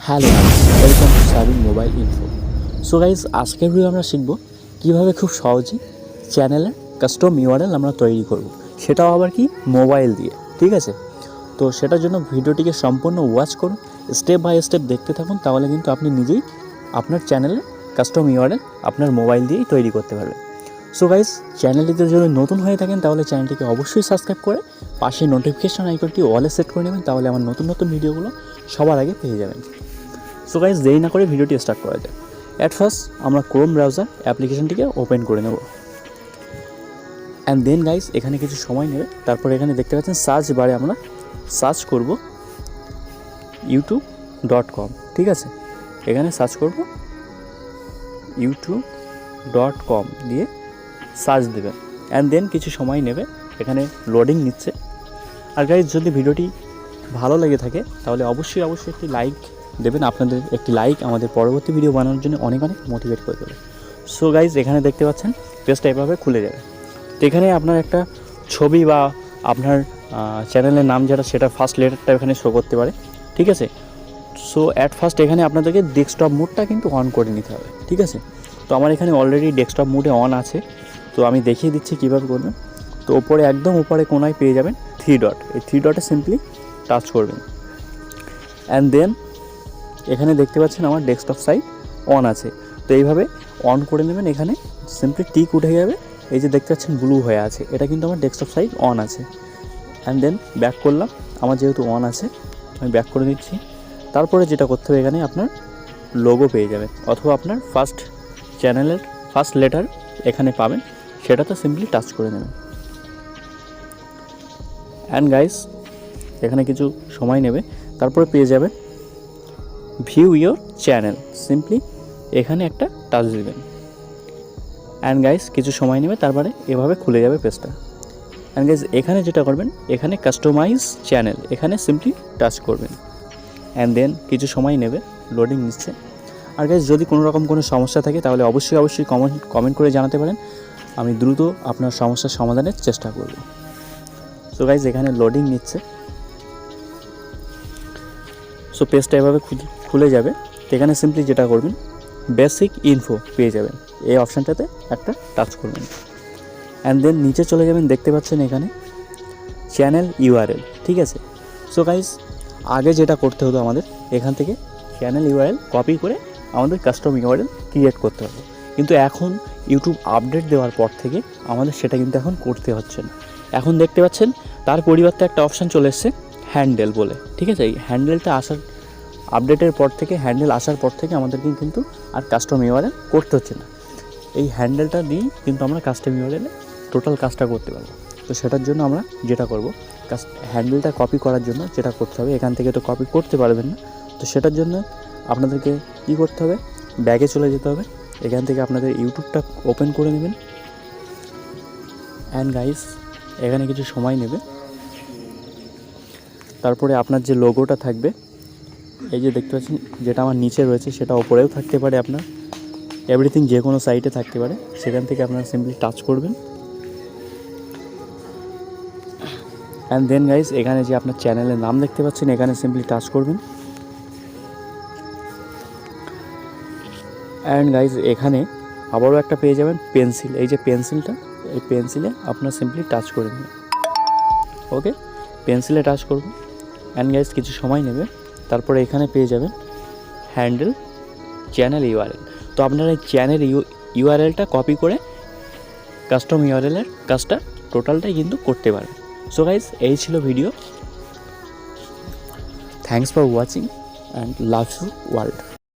Hello guys, welcome to Sabin mobile info. So guys, আজকের video আমরা শিখব কীভাবে খুব সহজে চ্যানেলের কাস্টম ইউআরএল আমরা তৈরি করব, সেটাও আবার কি মোবাইল দিয়ে। ঠিক আছে, তো সেটার জন্য ভিডিওটিকে সম্পূর্ণ ওয়াচ করুন, স্টেপ বাই স্টেপ দেখতে থাকুন, তাহলে কিন্তু আপনি নিজেই আপনার চ্যানেলের কাস্টম ইউআরএল আপনার মোবাইল দিয়েই তৈরি করতে পারবেন। সো গাইস, চ্যানেলটিতে যদি নতুন হয়ে থাকেন তাহলে চ্যানেলটিকে অবশ্যই সাবস্ক্রাইব করে পাশে নোটিফিকেশন আইকনটি অলে সেট করে নেবেন, তাহলে আমার নতুন নতুন ভিডিওগুলো সবার আগে পেয়ে যাবেন। সো গাইস, দেরি না করে ভিডিওটি স্টার্ট করা যায়। অ্যাট ফার্স্ট আমরা ক্রোম ব্রাউজার অ্যাপ্লিকেশনটিকে ওপেন করে নেব, অ্যান্ড দেন গাইস এখানে কিছু সময় নেবে। তারপর এখানে দেখতে পাচ্ছেন সার্চ বারে আমরা সার্চ করব youtube.com। ঠিক আছে, এখানে সার্চ করব youtube.com দিয়ে সার্চ দেবেন, অ্যান্ড দেন কিছু সময় নেবে, এখানে লোডিং নিচ্ছে। আর গাইস, যদি ভিডিওটি ভালো লেগে থাকে তাহলে অবশ্যই একটি লাইক দেবেন। আপনাদের একটি লাইক আমাদের পরবর্তী ভিডিও বানানোর জন্য অনেক মোটিভেট করে দেবে। সো গাইজ, এখানে দেখতে পাচ্ছেন পেজটা এভাবে খুলে যাবে। তো এখানে আপনার একটা ছবি বা আপনার চ্যানেলের নাম যেটা, সেটা ফার্স্ট লেটারটা এখানে শো করতে পারে। ঠিক আছে, সো অ্যাট ফার্স্ট এখানে আপনাদেরকে ডেস্কটপ মোডটা কিন্তু অন করে নিতে হবে। ঠিক আছে, তো আমার এখানে অলরেডি ডেস্কটপ মোডে অন আছে, তো আমি দেখিয়ে দিচ্ছি কীভাবে করবেন। তো ওপরে একদম উপরে কোনায় পেয়ে যাবেন 3 ডট, এই 3 ডটে সিম্পলি টাচ করবেন, অ্যান্ড দেন এখানে দেখতে পাচ্ছেন আমার ডেস্কটপ সাইট অন আছে। তো এইভাবে অন করে নেবেন, এখানে সিম্পলি টিক উঠে যাবে, এই যে দেখতে পাচ্ছেন ব্লু হয়ে আছে, এটা কিন্তু আমার ডেস্কটপ সাইট অন আছে। অ্যান্ড দেন ব্যাক করলাম, আমার যেহেতু অন আছে আমি ব্যাক করে দিচ্ছি। তারপরে যেটা করতে হবে, এখানে আপনার লোগো পেয়ে যাবেন, অথবা আপনার ফার্স্ট চ্যানেলের ফার্স্ট লেটার এখানে পাবেন, সেটাতে সিম্পলি টাচ করে নেবেন। অ্যান্ড গাইস, এখানে কিছু সময় নেবে, তারপরে পেয়ে যাবেন ভিউ ইয়োর চ্যানেল, সিম্পলি এখানে একটা টাচ দিবেন। অ্যান্ড গাইস, কিছু সময় নেবে, তারপরে এভাবে খুলে যাবে পেজটা। অ্যান্ড গাইস, এখানে যেটা করবেন, এখানে কাস্টমাইজ চ্যানেল, এখানে সিম্পলি টাচ করবেন, অ্যান্ড দেন কিছু সময় নেবে, লোডিং নিচ্ছে। আর গাইস, যদি কোনো রকম কোনো সমস্যা থাকে তাহলে অবশ্যই কমেন্ট করে জানাতে পারেন, আমি দ্রুত আপনার সমস্যার সমাধানের চেষ্টা করব। সো গাইস, এখানে লোডিং নিচ্ছে। সো পেজটা এভাবে খুলে যাবে। এখানে সিম্পলি যেটা করবেন, বেসিক ইনফো পেয়ে যাবেন, এই অপশানটাতে একটা টাচ করবেন, অ্যান্ড দেন নিচে চলে যাবেন, দেখতে পাচ্ছেন এখানে চ্যানেল ইউআরএল। ঠিক আছে, সো গাইস, আগে যেটা করতে হতো আমাদের এখান থেকে চ্যানেল ইউআরএল কপি করে আমাদের কাস্টম ইউআরএল ক্রিয়েট করতে হবে, কিন্তু এখন ইউটিউব আপডেট দেওয়ার পর থেকে আমাদের সেটা কিন্তু এখন করতে হচ্ছে না। এখন দেখতে পাচ্ছেন তার পরিবর্তে একটা অপশান চলে এসছে হ্যান্ডেল বলে। ঠিক আছে, এই হ্যান্ডেলটা আপডেটের পর থেকে, হ্যান্ডেল আসার পর থেকে আমাদেরকে কিন্তু আর কাস্টম ইউআরএল করতে হচ্ছে না। এই হ্যান্ডেলটা দিয়েই কিন্তু আমরা কাস্টম ইউআরএলে টোটাল কাজটা করতে পারবো। তো সেটার জন্য আমরা যেটা করব, হ্যান্ডেলটা কপি করার জন্য যেটা করতে হবে, এখান থেকে তো কপি করতে পারবেন না, তো সেটার জন্য আপনাদেরকে কী করতে হবে, ব্যাগে চলে যেতে হবে, এখান থেকে আপনাদের ইউটিউবটা ওপেন করে নেবেন। অ্যান্ড গাইস, এখানে কিছু সময় নেবে, তারপরে আপনার যে লোগোটা থাকবে, এই যে দেখতে পাচ্ছেন যেটা আমার নিচে রয়েছে, সেটা ওপরেও থাকতে পারে, আপনার এভরিথিং যে কোনো সাইটে থাকতে পারে, সেখান থেকে আপনারা সিম্পলি টাচ করবেন। অ্যান্ড দেন গাইস, এখানে যে আপনার চ্যানেলের নাম দেখতে পাচ্ছেন, এখানে সিম্পলি টাচ করবেন। অ্যান্ড গাইস, এখানে আবারও একটা পেয়ে যাবেন পেন্সিল, এই যে পেন্সিলটা, এই পেন্সিলে আপনার সিম্পলি টাচ করে নেবেন। ওকে, পেন্সিলে টাচ করব, অ্যান্ড গাইস কিছু সময় নেবে, তারপরে এখানে পেয়ে যাবেন হ্যান্ডেল চ্যানেল ইউআরএল। তো আপনারা এই চ্যানেল ইউআরএলটা কপি করে কাস্টম ইউআরএলের কাজটা টোটালটাই কিন্তু করতে পারবেন। সো গাইস, এই ছিল video. Thanks for watching and love you world.